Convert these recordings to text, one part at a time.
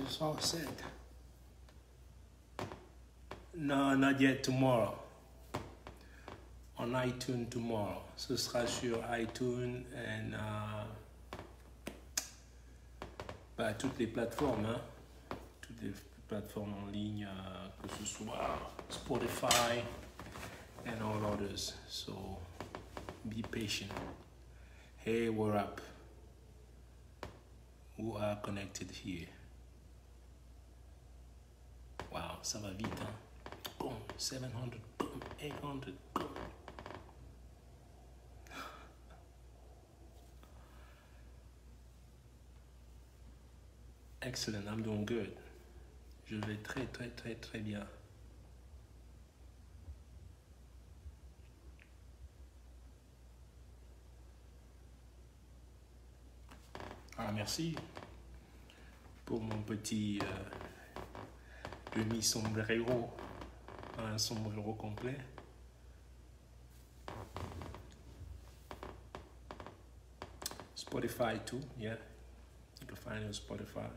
It's all set. No, not yet. Tomorrow. On iTunes tomorrow. Ce sera sur iTunes et toutes les plateformes, hein? Toutes les plateformes en ligne, que ce soit Spotify and all others. So be patient. Hey, we're up. Who are connected here? Wow, ça va vite, hein? Boom, 700, boom, 800, boom. Excellent, I'm doing good. Je vais très bien. Ah, merci pour mon petit demi-sombrero, un sombrero complet. Spotify too, yeah. You can find it on Spotify.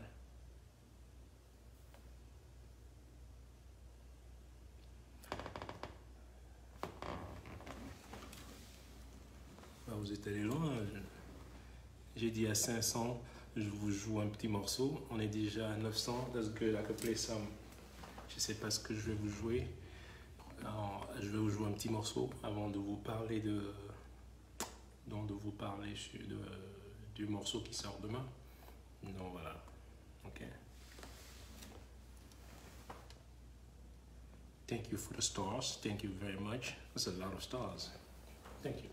Vous êtes allé loin. J'ai dit à 500, je vous joue un petit morceau. On est déjà à 900. That's good, I can play some. Je ne sais pas ce que je vais vous jouer. Alors, je vais vous jouer un petit morceau avant de vous parler du morceau qui sort demain. Donc voilà. Ok. Thank you for the stars. Thank you very much. That's a lot of stars. Thank you.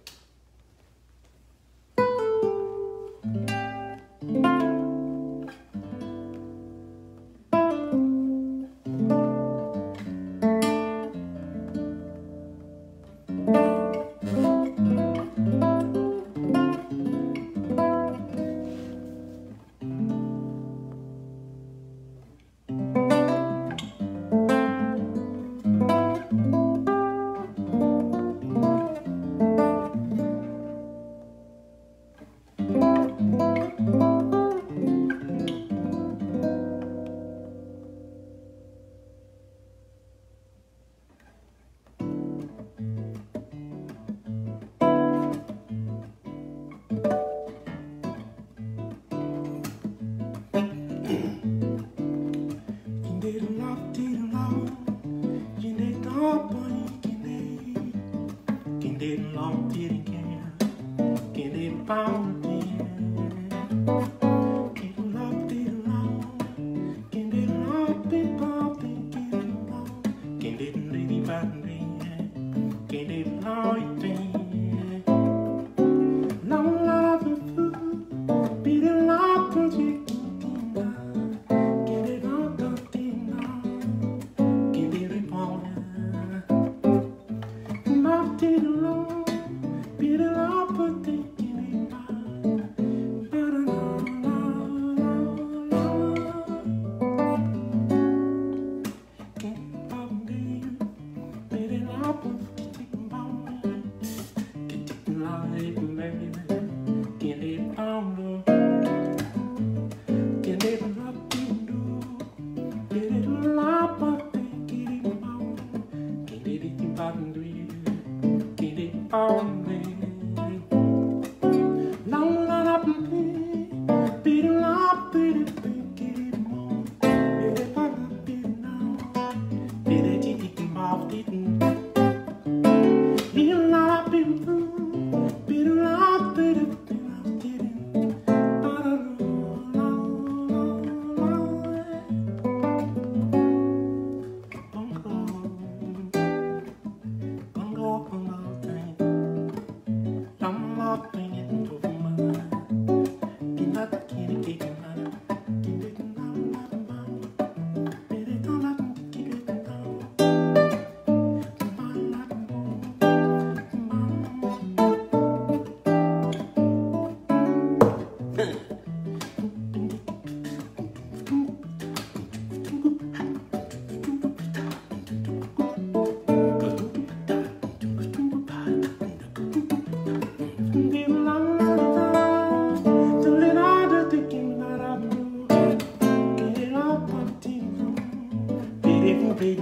Et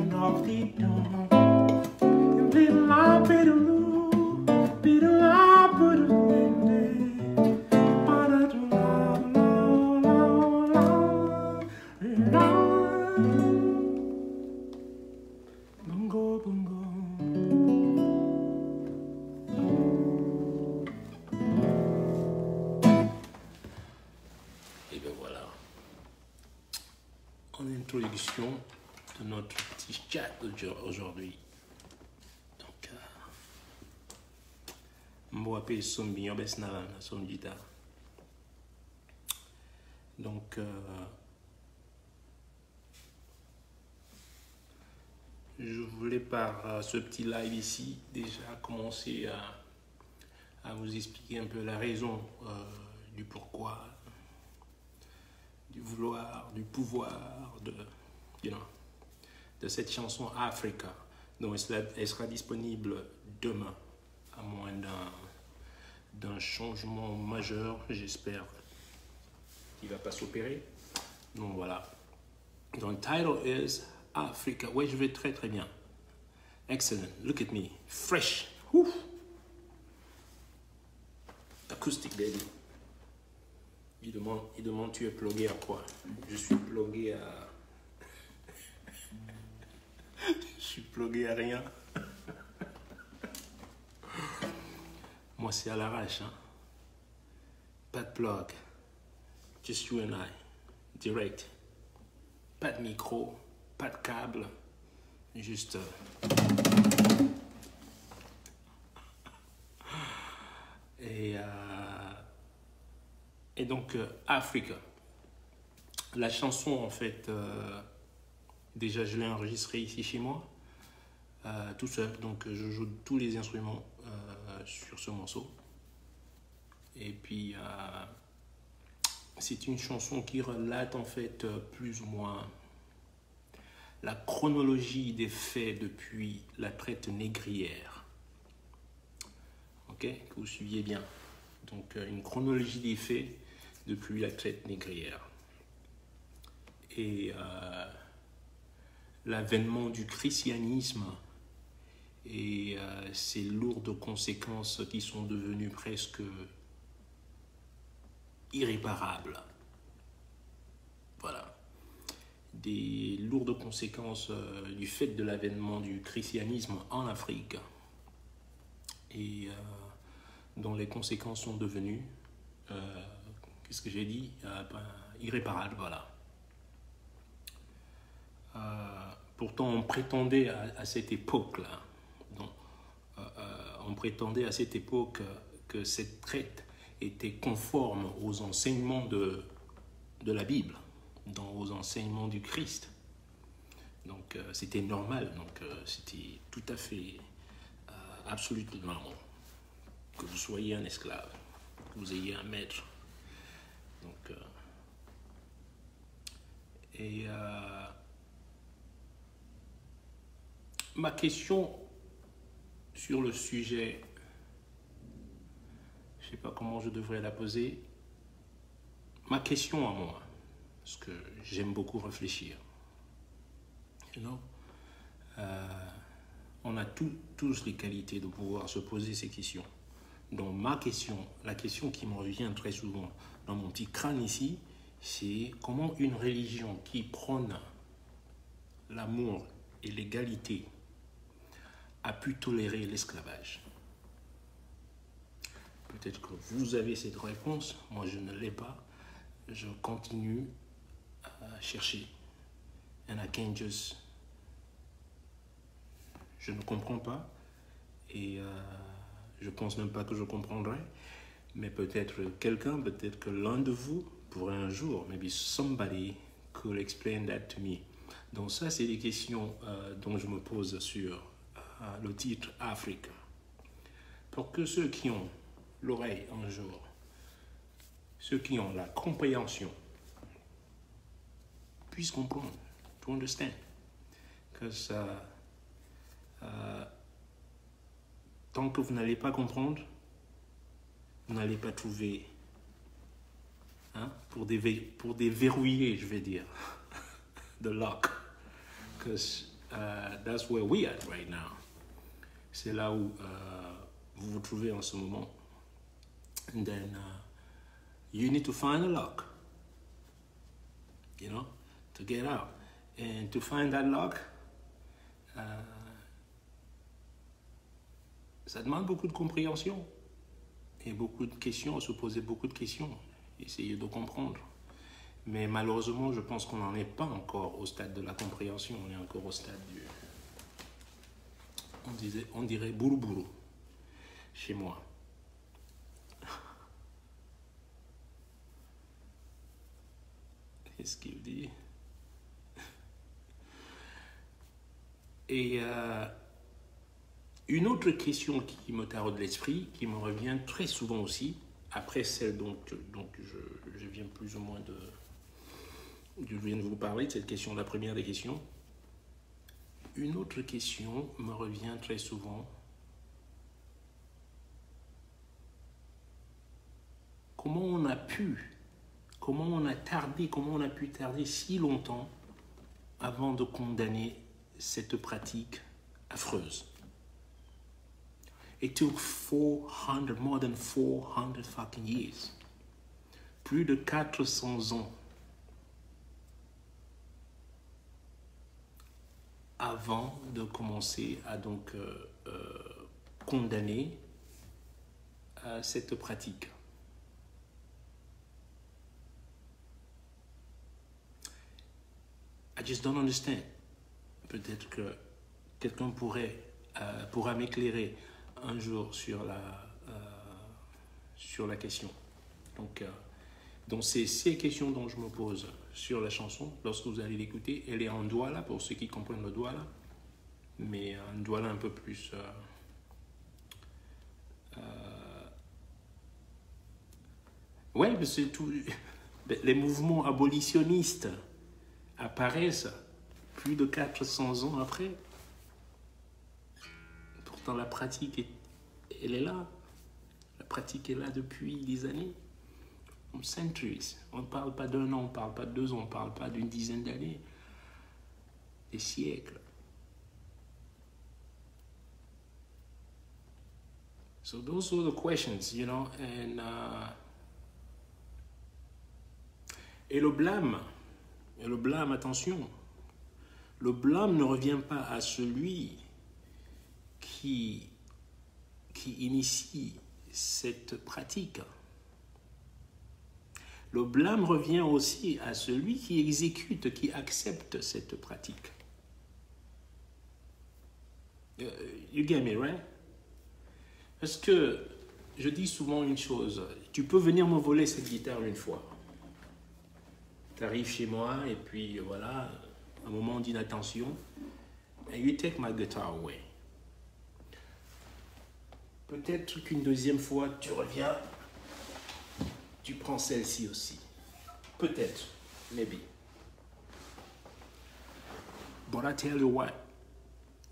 bien voilà, en introduction de notre petit chat aujourd'hui. Donc, je vais son bien son guitare. Donc, je voulais par ce petit live ici déjà commencer à vous expliquer un peu la raison du pourquoi, du vouloir, du pouvoir de cette chanson Africa. Donc elle sera disponible demain, à moins d'un changement majeur, j'espère, qui ne va pas s'opérer. Donc voilà. Donc title is Africa. Ouais, je vais très très bien. Excellent. Look at me. Fresh. Woo. Acoustic baby. Il demande tu es plugué à quoi? Je suis plugué à... Je suis plugué à rien. Moi c'est à l'arrache. Hein? Pas de plug. Just you and I. Direct. Pas de micro. Pas de câble. Juste... Et donc, Africa. La chanson, en fait, déjà, je l'ai enregistrée ici chez moi, tout seul. Donc, je joue tous les instruments sur ce morceau. Et puis, c'est une chanson qui relate, en fait, plus ou moins la chronologie des faits depuis la traite négrière. Ok, que vous suiviez bien. Donc, une chronologie des faits depuis la traite négrière. Et l'avènement du christianisme et ses lourdes conséquences qui sont devenues presque irréparables. Voilà. Des lourdes conséquences du fait de l'avènement du christianisme en Afrique. Et dont les conséquences sont devenues, qu'est-ce que j'ai dit, irréparables, voilà. Pourtant, on prétendait à cette époque-là, on prétendait à cette époque que cette traite était conforme aux enseignements de la Bible, aux enseignements du Christ. Donc, c'était normal, donc c'était tout à fait absolument normal que vous soyez un esclave, que vous ayez un maître. Donc, ma question sur le sujet, je ne sais pas comment je devrais la poser. Ma question à moi, parce que j'aime beaucoup réfléchir. You know? On a tous les qualités de pouvoir se poser ces questions. Donc ma question, la question qui me revient très souvent dans mon petit crâne ici, c'est comment une religion qui prône l'amour et l'égalité a pu tolérer l'esclavage. Peut-être que vous avez cette réponse, moi je ne l'ai pas. Je continue à chercher. And I can't just... Je ne comprends pas et je pense même pas que je comprendrai, mais peut-être quelqu'un, peut-être que l'un de vous pourrait un jour, maybe somebody could explain that to me. Donc ça, c'est des questions dont je me pose sur le titre Africa. Pour que ceux qui ont l'oreille un jour, ceux qui ont la compréhension, puissent comprendre, to understand. Because tant que vous n'allez pas comprendre, vous n'allez pas trouver, pour déverrouiller, je vais dire, the lock. Because that's where we are right now. C'est là où vous vous trouvez en ce moment. And then you need to find a lock, you know, to get out. And to find that lock, ça demande beaucoup de compréhension et beaucoup de questions, se poser beaucoup de questions, essayer de comprendre. Mais malheureusement, je pense qu'on n'en est pas encore au stade de la compréhension, on est encore au stade du... On dirait bourou bourou chez moi. Qu'est-ce qu'il dit? Et une autre question qui me taraude l'esprit, qui me revient très souvent aussi, après celle dont je viens plus ou moins je viens de vous parler, de cette question, la première des questions. Une autre question me revient très souvent. Comment on a pu tarder si longtemps avant de condamner cette pratique affreuse? It took more than 400 fucking years. Plus de 400 ans avant de commencer à donc condamner cette pratique. I just don't understand. Peut-être que quelqu'un pourra m'éclairer un jour sur la question. Donc c'est ces questions dont je me pose sur la chanson. Lorsque vous allez l'écouter, elle est en douala, pour ceux qui comprennent le douala, mais un douala un peu plus... ouais, parce que c'est tout... Les mouvements abolitionnistes apparaissent plus de 400 ans après. Pourtant, la pratique, elle est là. La pratique est là depuis des années. Centuries. On ne parle pas d'un an, on ne parle pas de 2 ans, on ne parle pas d'une dizaine d'années. Des siècles. So those were the questions, you know, and et le blâme, attention, le blâme ne revient pas à celui qui initie cette pratique. Le blâme revient aussi à celui qui exécute, qui accepte cette pratique. You get me, right? Parce que je dis souvent une chose, tu peux venir me voler cette guitare une fois. Tu arrives chez moi et puis voilà, un moment d'inattention, and you take my guitar away. Peut-être qu'une deuxième fois, tu reviens, tu prends celle-ci aussi. Peut-être, maybe. But I tell you what,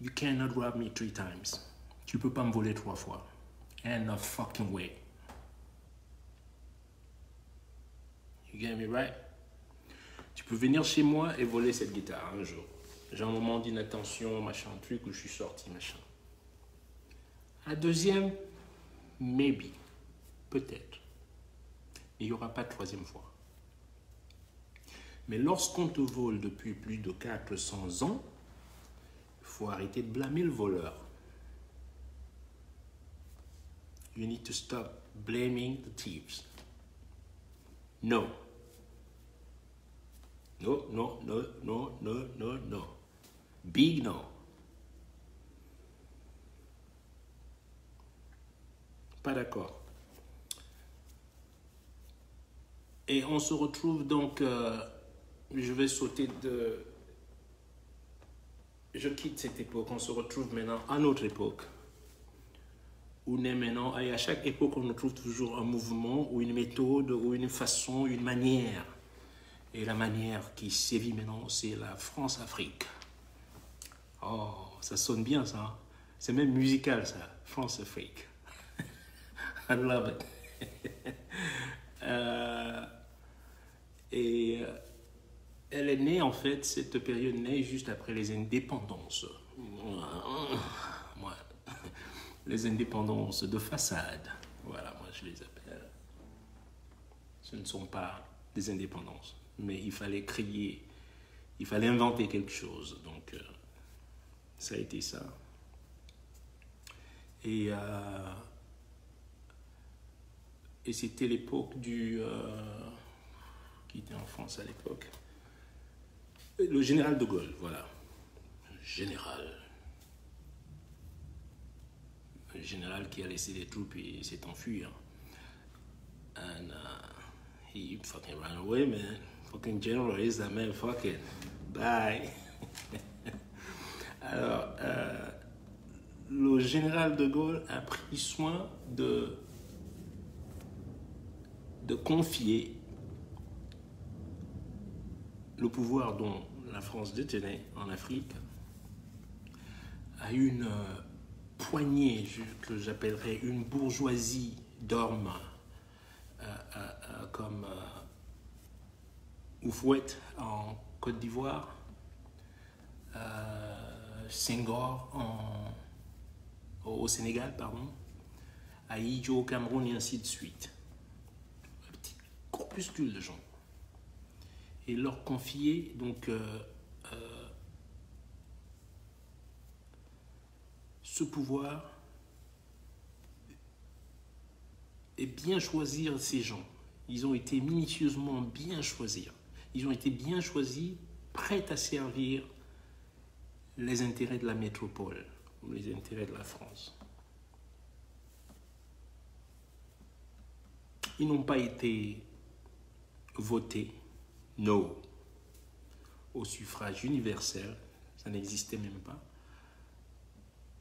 you cannot rob me 3 times. Tu peux pas me voler 3 fois. And no fucking way. You get me right? Tu peux venir chez moi et voler cette guitare un jour. J'ai un moment d'inattention, machin, truc, où je suis sorti, machin. La deuxième, maybe, peut-être. Mais il n'y aura pas de 3e fois. Mais lorsqu'on te vole depuis plus de 400 ans, il faut arrêter de blâmer le voleur. You need to stop blaming the thieves. No. No, no, no, no, no, no, no. Big no. Pas d'accord. Et on se retrouve donc, je vais sauter de... Je quitte cette époque, on se retrouve maintenant à notre époque. Où on est maintenant, et à chaque époque, on trouve toujours un mouvement, ou une méthode, ou une façon, une manière. Et la manière qui sévit maintenant, c'est la France-Afrique. Oh, ça sonne bien ça. Hein? C'est même musical ça, France-Afrique. I love it. elle est née, en fait, cette période née juste après les indépendances. Moi, les indépendances de façade. Voilà, moi je les appelle. Ce ne sont pas des indépendances, mais il fallait créer, il fallait inventer quelque chose. Donc, ça a été ça. Et c'était l'époque du... qui était en France à l'époque? Le général de Gaulle, voilà. Le général qui a laissé les troupes et s'est enfui. Hein. And he fucking ran away, man. Fucking general is that man, fucking. Bye. Alors, le général de Gaulle a pris soin de confier le pouvoir dont la France détenait en Afrique à une poignée que j'appellerais une bourgeoisie d'hommes comme Houphouët en Côte d'Ivoire, Senghor au Sénégal, pardon, Ahidjo au Cameroun et ainsi de suite. Un petit corpuscule de gens. Et leur confier donc ce pouvoir et bien choisir ces gens. Ils ont été minutieusement bien choisis. Ils ont été bien choisis, prêts à servir les intérêts de la métropole ou les intérêts de la France. Ils n'ont pas été votés, no, au suffrage universel, ça n'existait même pas.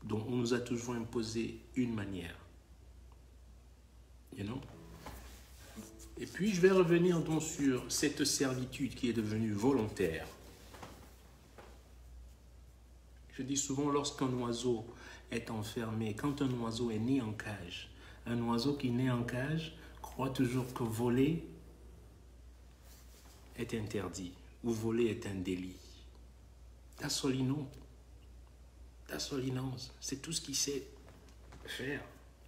Donc on nous a toujours imposé une manière. You know? Et puis je vais revenir donc sur cette servitude qui est devenue volontaire. Je dis souvent, lorsqu'un oiseau est enfermé, quand un oiseau est né en cage, un oiseau qui naît en cage croit toujours que voler est interdit ou voler est un délit. That's all he knows. That's all he knows. C'est tout ce qu'il sait faire.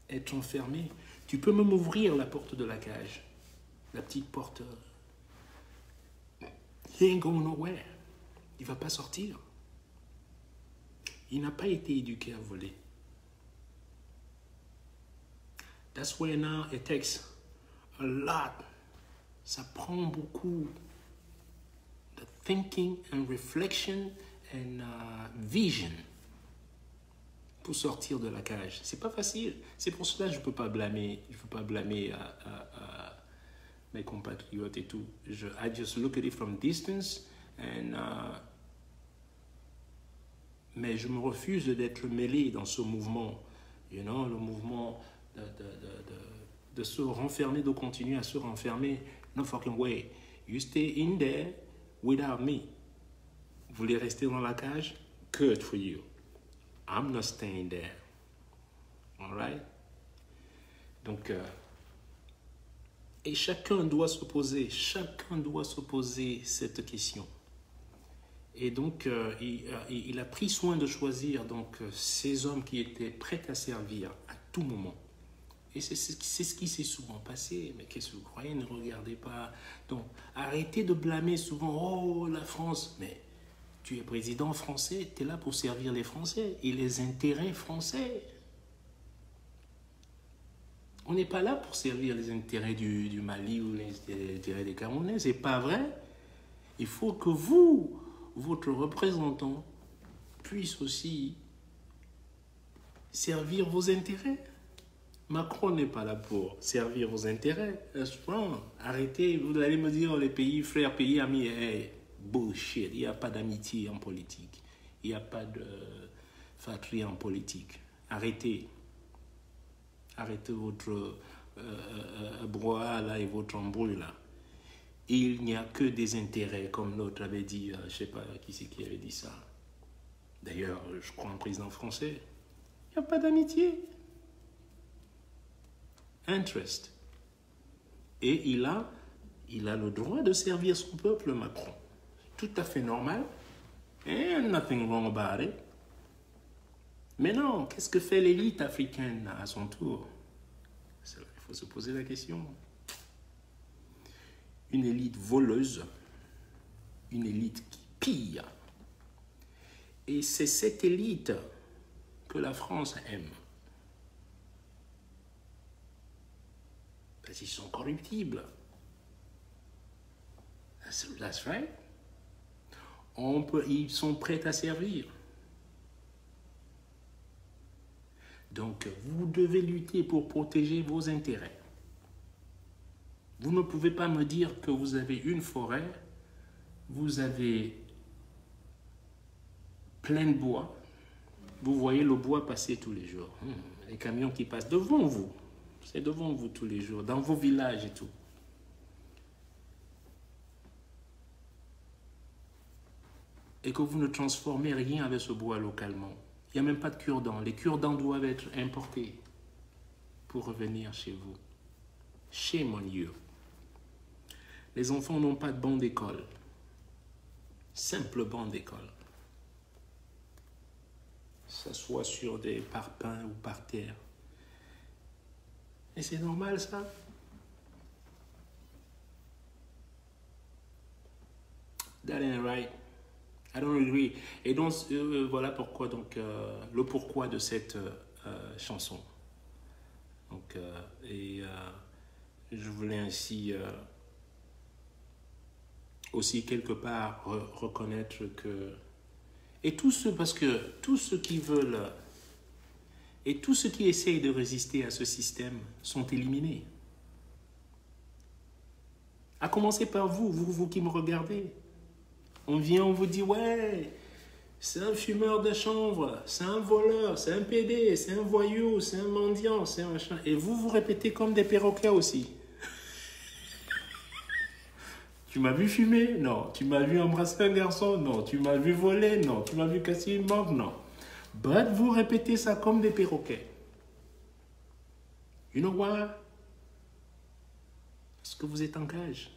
Être enfermé. Tu peux même ouvrir la porte de la cage. La petite porte. He ain't going nowhere. Il ne va pas sortir. Il n'a pas été éduqué à voler. That's why now it takes a lot. Ça prend beaucoup de thinking and reflection and vision pour sortir de la cage. C'est pas facile. C'est pour cela que je peux pas blâmer mes compatriotes et tout. I just look at it from distance and mais je me refuse d'être mêlé dans ce mouvement, you know, le mouvement de se renfermer, de continuer à se renfermer. No fucking way. You stay in there without me. Vous voulez rester dans la cage? Good for you. I'm not staying there. All right? Donc, et chacun doit se poser cette question. Et donc, il a pris soin de choisir donc, ces hommes qui étaient prêts à servir à tout moment. Et c'est ce qui s'est souvent passé. Mais qu'est-ce que vous croyez? Ne regardez pas. Donc, arrêtez de blâmer souvent. Oh, la France. Mais tu es président français, tu es là pour servir les Français et les intérêts français. On n'est pas là pour servir les intérêts du Mali ou les intérêts des Camerounais. C'est pas vrai. Il faut que vous, votre représentant, puisse aussi servir vos intérêts. Macron n'est pas là pour servir vos intérêts. Arrêtez, vous allez me dire les pays frères, pays amis. Hey, bullshit, il n'y a pas d'amitié en politique. Il n'y a pas de fratrie en politique. Arrêtez. Arrêtez votre brouhaha là et votre embrouille là. Il n'y a que des intérêts, comme l'autre avait dit, je ne sais pas qui c'est qui avait dit ça. D'ailleurs, je crois un président français. Il n'y a pas d'amitié. Interest. Et il a le droit de servir son peuple, Macron. tout à fait normal. And nothing wrong about it. Mais non, qu'est-ce que fait l'élite africaine à son tour? C'est là qu'il faut se poser la question. Une élite voleuse, une élite qui pille. Et c'est cette élite que la France aime. Parce qu'ils sont corruptibles. That's right. Ils sont prêts à servir. Donc, vous devez lutter pour protéger vos intérêts. Vous ne pouvez pas me dire que vous avez une forêt, vous avez plein de bois, vous voyez le bois passer tous les jours. Les camions qui passent devant vous, c'est devant vous tous les jours, dans vos villages et tout. Et que vous ne transformez rien avec ce bois localement. Il n'y a même pas de cure-dents. Les cure-dents doivent être importés pour revenir chez vous. Shame on you. Les enfants n'ont pas de banc d'école. Simple banc d'école. S'assoit sur des parpaings ou par terre. Et c'est normal, ça? That ain't right. I don't agree. Et donc, voilà pourquoi, donc, le pourquoi de cette chanson. Donc, je voulais ainsi aussi quelque part reconnaître que... Et parce que tous ceux qui veulent et tous ceux qui essayent de résister à ce système sont éliminés. À commencer par vous qui me regardez. On vient, on vous dit, ouais, c'est un fumeur de chanvre, c'est un voleur, c'est un PD, c'est un voyou, c'est un mendiant, c'est un machin. Et vous répétez comme des perroquets aussi. Tu m'as vu fumer? Non. Tu m'as vu embrasser un garçon? Non. Tu m'as vu voler? Non. Tu m'as vu casser une banque? Non. But vous répétez ça comme des perroquets. You know why? Parce que vous êtes en cage.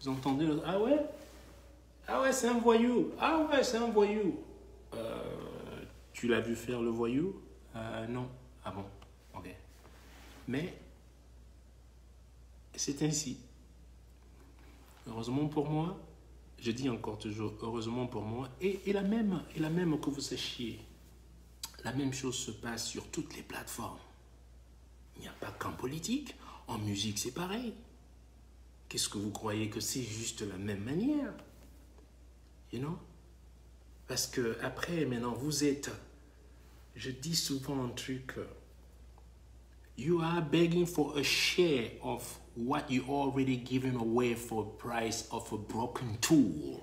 Vous entendez le... Ah ouais? Ah ouais, c'est un voyou. Ah ouais, c'est un voyou. Tu l'as vu faire le voyou? Non. Ah bon, ok. Mais c'est ainsi. Heureusement pour moi, je dis encore toujours, heureusement pour moi, et la même que vous sachiez, la même chose se passe sur toutes les plateformes. Il n'y a pas qu'en politique, en musique c'est pareil. Qu'est-ce que vous croyez que c'est juste la même manière? You know? Parce que après, maintenant, vous êtes, je dis souvent un truc, you are begging for a share of what you already given away for the price of a broken tool.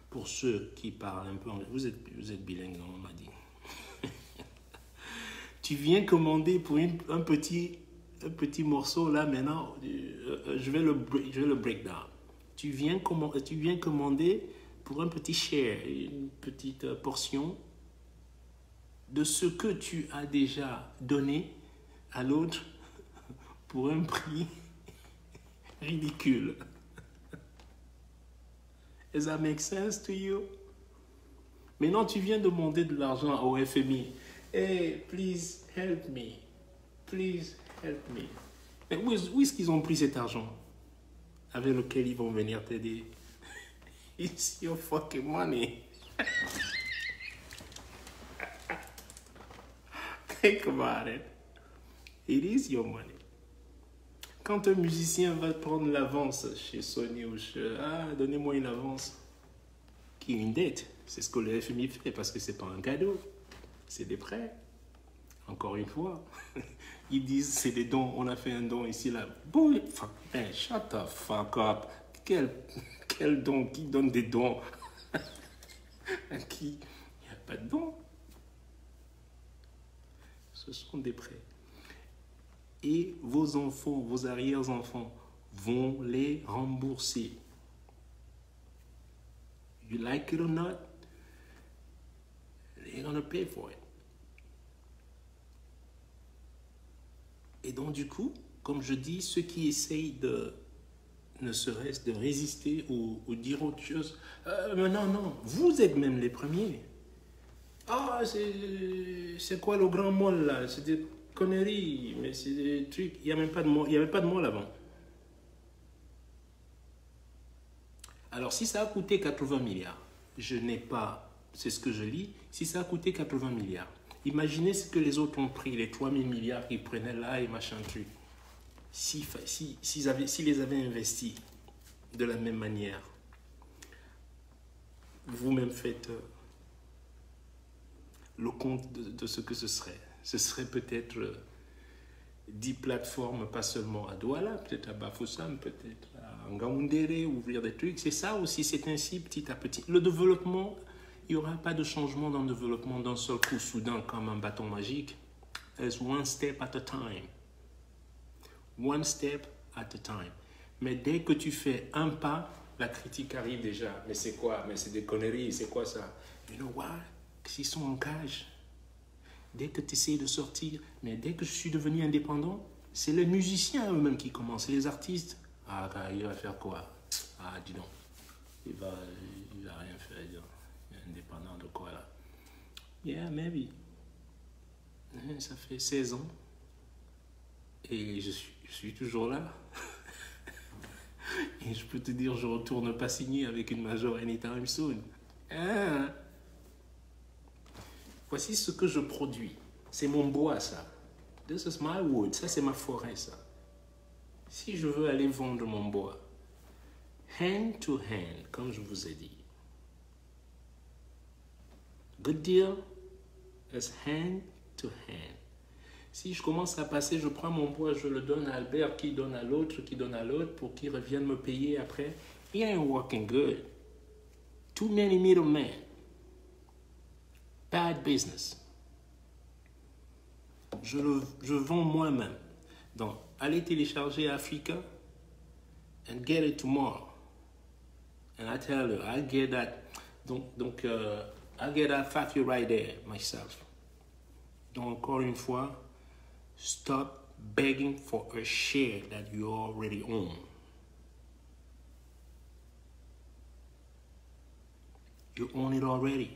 Pour ceux qui parlent un peu anglais, vous êtes bilingue, on m'a dit. Tu viens commander pour un petit morceau là maintenant, je vais le break down. Tu viens commander pour un petit share, une petite portion de ce que tu as déjà donné à l'autre pour un prix ridicule. Does that make sense to you? Maintenant, tu viens demander de l'argent au FMI. Hey, please help me. Please help me. Mais où est-ce qu'ils ont pris cet argent avec lequel ils vont venir t'aider? It's your fucking money. Think about it. It is your money. Quand un musicien va prendre l'avance chez Sony ou chez... Ah, donnez-moi une avance. Qui est une dette. C'est ce que le FMI fait parce que c'est pas un cadeau. C'est des prêts. Encore une fois. Ils disent c'est des dons. On a fait un don ici, là. Boy, fuck, man, shut the fuck up. Quel don? Qui donne des dons? À qui? Il n'y a pas de dons. Ce sont des prêts. Et vos enfants, vos arrière-enfants vont les rembourser. You like it or not, they're gonna pay for it. Et donc du coup, comme je dis, ceux qui essayent ne serait-ce de résister ou dire autre chose. Mais non, non, vous êtes même les premiers. Ah, c'est quoi le grand mall là? C'est des conneries, mais c'est des trucs. Il n'y a même pas de mall, il y avait pas de mall avant. Alors, si ça a coûté 80 milliards, je n'ai pas, c'est ce que je lis, si ça a coûté 80 milliards, imaginez ce que les autres ont pris, les 3000 milliards qu'ils prenaient là et machin truc. S'ils les avaient investis de la même manière, vous-même faites le compte de ce que ce serait. Ce serait peut-être 10 plateformes, pas seulement à Douala, peut-être à Bafoussam, peut-être à Ngaoundéré, ouvrir des trucs. C'est ça aussi, c'est ainsi petit à petit. Le développement, il n'y aura pas de changement dans le développement d'un seul coup soudain comme un bâton magique. It's one step at a time. One step at a time. Mais dès que tu fais un pas, la critique arrive déjà. Mais c'est quoi? Mais c'est des conneries, c'est quoi ça? You know what? S'ils sont en cage, dès que tu essaies de sortir, mais dès que je suis devenu indépendant, c'est les musiciens eux-mêmes qui commencent, les artistes. Ah, il va faire quoi? Ah, dis donc, il va rien faire. Il est indépendant de quoi là? Yeah, maybe. Ça fait 16 ans et je suis toujours là. Et je peux te dire, je retourne pas signer avec une major anytime soon. Ah. Voici ce que je produis. C'est mon bois, ça. This is my wood. Ça, c'est ma forêt, ça. Si je veux aller vendre mon bois, hand to hand, comme je vous ai dit. Good deal is hand to hand. Si je commence à passer, je prends mon bois, je le donne à Albert, qui donne à l'autre, pour qu'il revienne me payer après. It ain't working good. Too many middlemen. Bad business. Je vends moi-même. Donc, allez télécharger Africa and get it tomorrow. And I tell you, I get that. Donc, I get that factory right there myself. Donc, encore une fois, stop begging for a share that you already own. You own it already.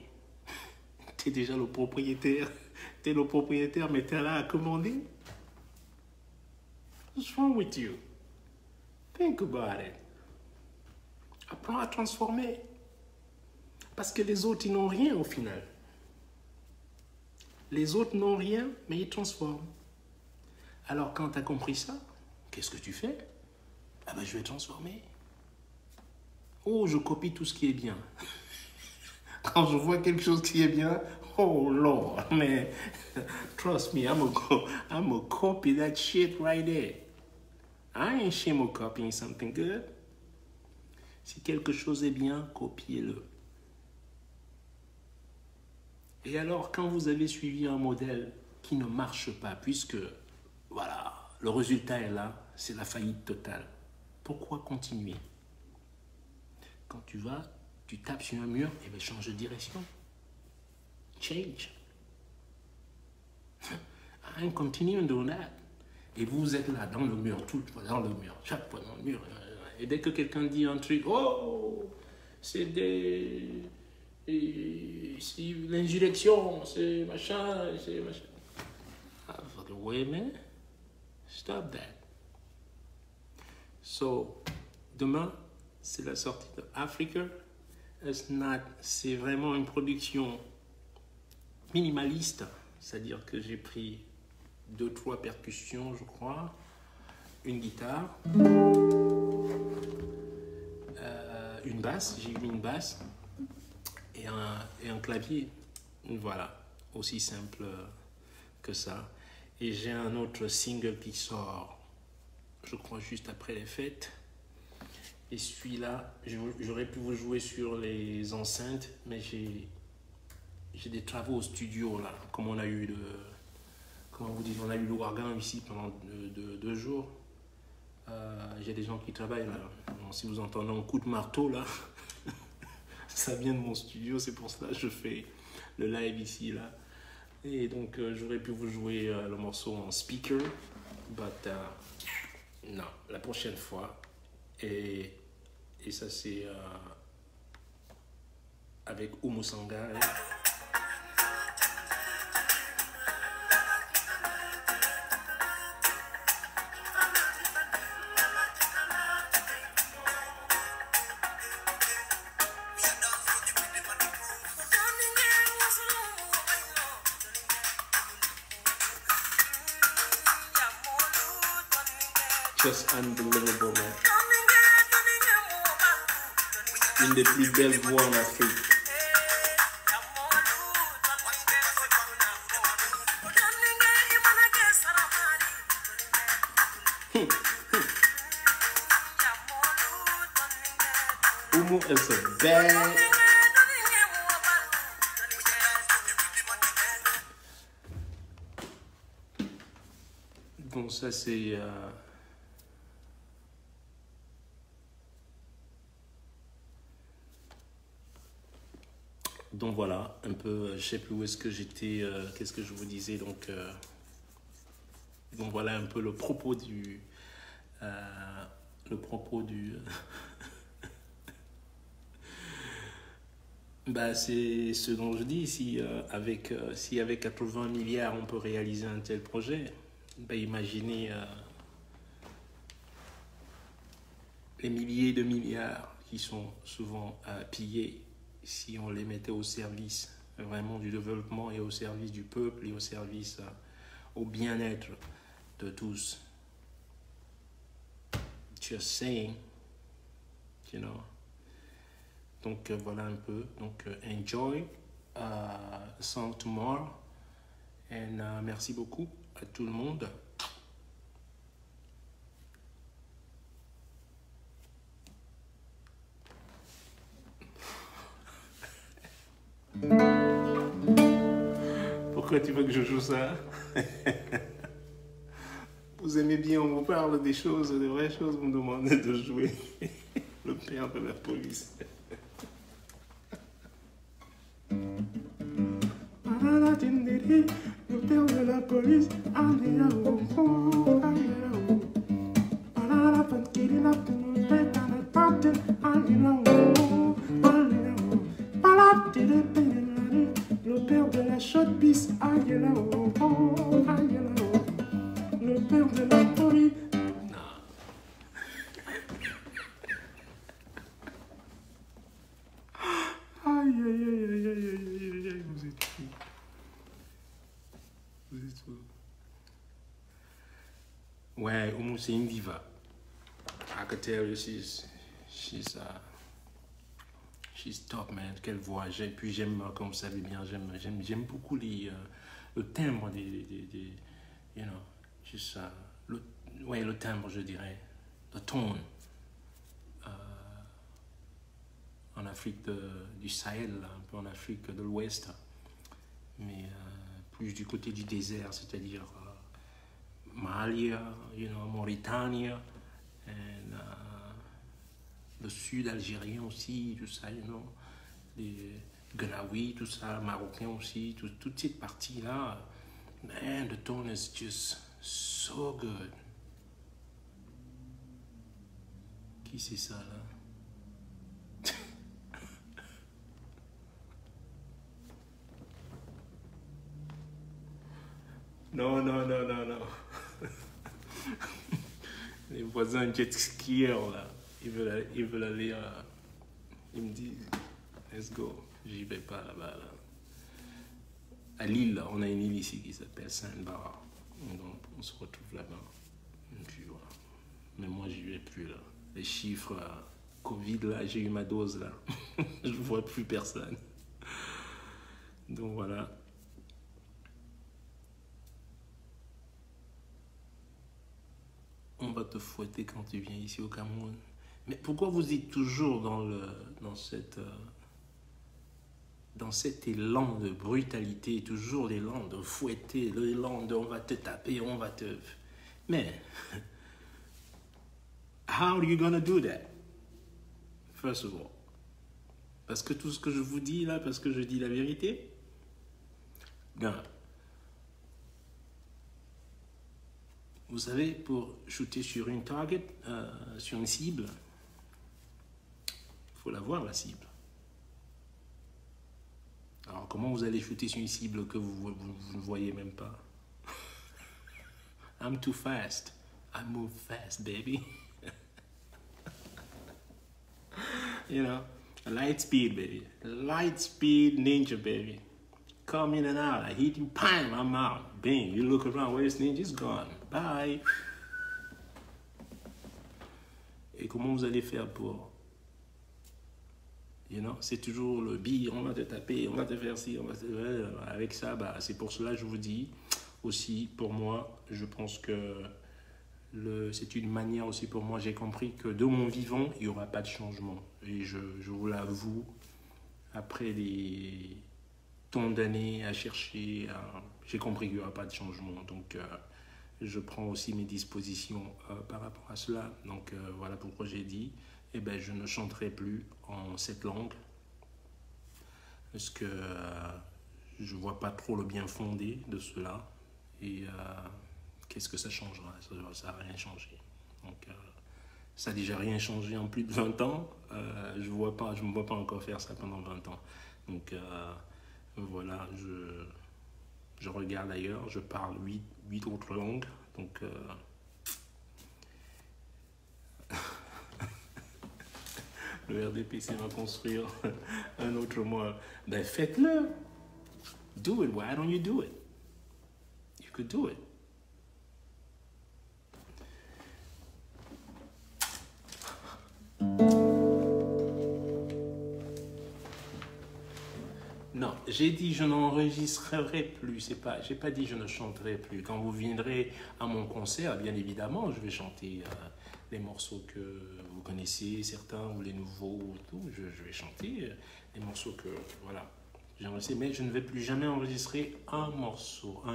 T'es déjà le propriétaire. T'es le propriétaire, mais t'es là à commander. What's wrong with you? Think about it. Apprends à transformer. Parce que les autres, ils n'ont rien au final. Les autres n'ont rien, mais ils transforment. Alors, quand tu as compris ça, qu'est-ce que tu fais? Ah ben, je vais transformer. Oh, je copie tout ce qui est bien. Quand je vois quelque chose qui est bien, oh Lord, mais trust me, I'm a copy that shit right there. I ain't shame of copying something good. Si quelque chose est bien, copiez-le. Et alors, quand vous avez suivi un modèle qui ne marche pas, puisque, voilà, le résultat est là, c'est la faillite totale, pourquoi continuer? Quand tu tapes sur un mur, et bien change de direction. Change. I'm continuing doing that. Et vous êtes là, dans le mur, tout le temps dans le mur, chaque fois dans le mur. Et dès que quelqu'un dit un truc, oh, c'est l'insurrection, c'est machin. Ah, wait a minute. Stop that. So, demain, c'est la sortie de Africa. C'est vraiment une production minimaliste. C'est-à-dire que j'ai pris 2-3 percussions, je crois, une guitare, une basse, j'ai mis une basse et un clavier. Voilà, aussi simple que ça. Et j'ai un autre single qui sort, je crois, juste après les fêtes. Et celui-là, j'aurais pu vous jouer sur les enceintes, mais j'ai des travaux au studio, là, comme on a eu on a eu l'ouragan ici pendant 2 jours. J'ai des gens qui travaillent là. Donc, si vous entendez un coup de marteau là, ça vient de mon studio, c'est pour ça que je fais le live ici là. Et donc j'aurais pu vous jouer le morceau en speaker, but non, la prochaine fois, Et, et ça, c'est avec Oumou Sangaré. Just unbelievable, man. Une des plus belles voix en Afrique. Oumou is a bad. Bon, ça c'est. Donc voilà, un peu, je sais plus où est-ce que j'étais, qu'est-ce que je vous disais, donc voilà un peu le propos du, bah c'est ce dont je dis, si avec 80 milliards on peut réaliser un tel projet, bah imaginez les milliers de milliards qui sont souvent pillés. Si on les mettait au service vraiment du développement et au service du peuple et au service au bien-être de tous. Just saying, you know. Donc voilà un peu. Donc enjoy Song Tomorrow. Et merci beaucoup à tout le monde. Pourquoi tu veux que je joue ça? Vous aimez bien, on vous parle des choses, des vraies choses, vous me demandez de jouer le père de la police. Le père de la police, le père de la shot bis, le père de la police. Aïe, aïe, aïe, aïe, aïe, aïe, aïe, vous êtes fous. Vous êtes fous. Ouais, Oumou, c'est une diva. I can tell you, she's top, man. Quelle voix. Puis j'aime, comme ça, bien, j'aime beaucoup le timbre des you know, juste le timbre, je dirais, le ton. En Afrique du Sahel, un peu en Afrique de l'Ouest, mais plus du côté du désert, c'est-à-dire Mali, you know, Mauritanie, and, le sud algérien aussi, tout ça, you know, les Gnawi, tout ça, Marocain aussi, toute cette partie-là, man, the tone is just so good. Qui c'est ça, là? Non. Les voisins jet skieurs, là, ils veulent aller. Ils me disent, let's go. J'y vais pas là-bas. Là. À Lille, là, on a une île ici qui s'appelle Saint-Barth. Donc, on se retrouve là-bas. Puis voilà. Mais moi, j'y vais plus, là. Les chiffres, Covid, là, j'ai eu ma dose, là. Je ne vois plus personne. Donc, voilà. On va te fouetter quand tu viens ici au Cameroun. Mais pourquoi vous êtes toujours dans cet élan de brutalité, toujours l'élan de fouetter, l'élan de on va te taper, on va te... Mais, how are you gonna do that? First of all. Parce que tout ce que je vous dis là, parce que je dis la vérité, non. Vous savez, pour shooter sur une target, sur une cible, faut la voir, la cible. Alors, comment vous allez shooter sur une cible que vous ne voyez même pas? I'm too fast. I move fast, baby. You know, light speed, baby. Light speed ninja, baby. Come in and out. I hit you, bam, I'm out. Bang, you look around, where's ninja? It's gone. Bye. Et comment vous allez faire pour... You know, c'est toujours le bille, on va te taper, on va te faire ci, on va te... Avec ça, bah, c'est pour cela que je vous dis aussi, pour moi, je pense que c'est une manière aussi pour moi, j'ai compris que de mon vivant, il n'y aura pas de changement. Et je vous l'avoue, après des tant d'années à chercher, j'ai compris qu'il n'y aura pas de changement. Donc, je prends aussi mes dispositions par rapport à cela. Donc, voilà pourquoi j'ai dit, eh ben, je ne chanterai plus en cette langue. Parce que je ne vois pas trop le bien fondé de cela. Et qu'est-ce que ça changera? Ça n'a rien changé. Donc, ça n'a déjà rien changé en plus de 20 ans. Je ne me vois pas encore faire ça pendant 20 ans. Donc, voilà, je regarde ailleurs. Je parle 8 autres langues. Donc, le RDPC va construire un autre mois. Ben, faites-le. Do it. Why don't you do it? You could do it. Non, j'ai dit je n'enregistrerai plus. J'ai pas dit je ne chanterai plus. Quand vous viendrez à mon concert, bien évidemment, je vais chanter les morceaux que vous connaissez, certains ou les nouveaux, tout. Je vais chanter les morceaux que voilà. Mais je ne vais plus jamais enregistrer un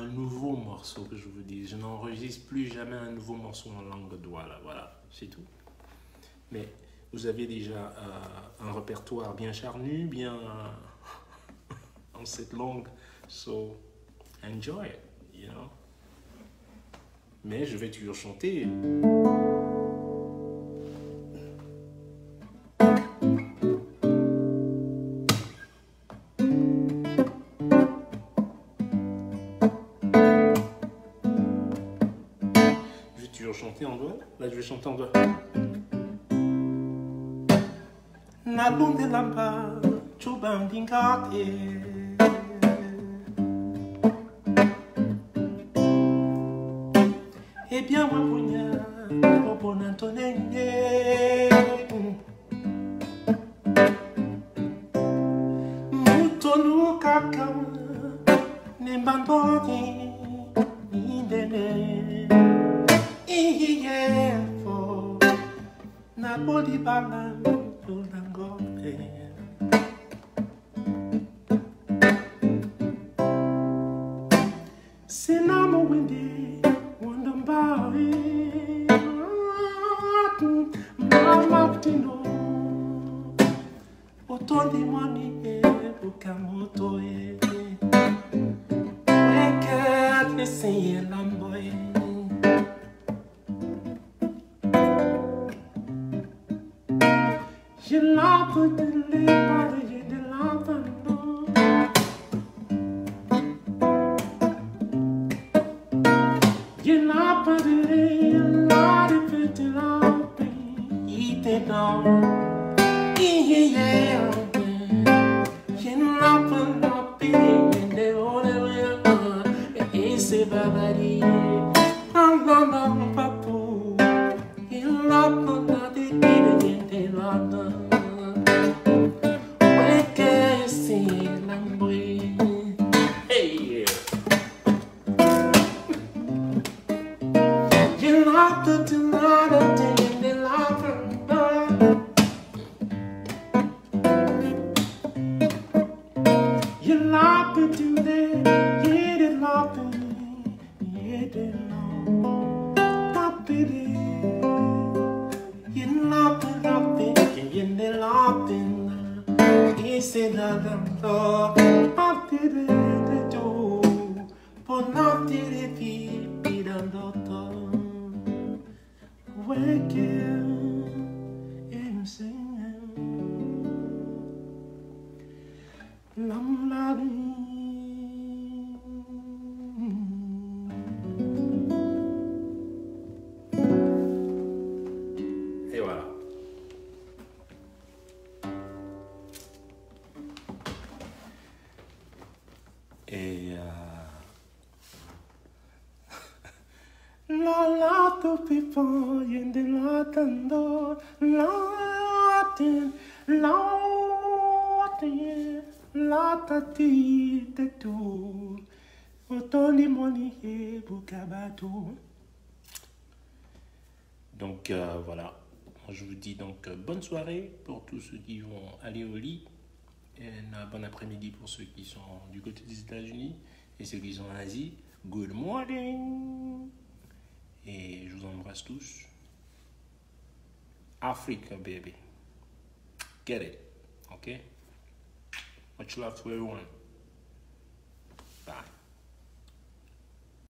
nouveau morceau que je vous dis. Je n'enregistre plus jamais un nouveau morceau en langue de Douala. Voilà, c'est tout. Mais vous avez déjà un répertoire bien charnu, bien en cette langue. So, enjoy it, you know. Mais je vais toujours chanter. Chanter en doigt. Là, je vais chanter en doigt. Na lunde lampa chubandingate. Eh bien, ma punya, popon antonenge. Mutonu kaka, nembandoni, nindene. Na body balan ulangope. Sinamo windi wondambari mama tino otondi mani bukamoto weke listen lamboy. Je l'entends de l'épargne de l'entendant. Je l'entends de la petite lampe. Il était dans. Je l'entends de la petite lampe. Et c'est babari. Entendant papou. Il l'entend de l'entend. Waking and singing. lam la Et voilà. Et la la tu pipa yende la tando la ten la tati te tu otoni moni e bukabato. Donc voilà, je vous dis donc bonne soirée pour tous ceux qui vont aller au lit et un bon après-midi pour ceux qui sont du côté des États-Unis et ceux qui sont en Asie. Good morning et je vous embrasse tous. Africa baby, get it, okay? Much love to everyone.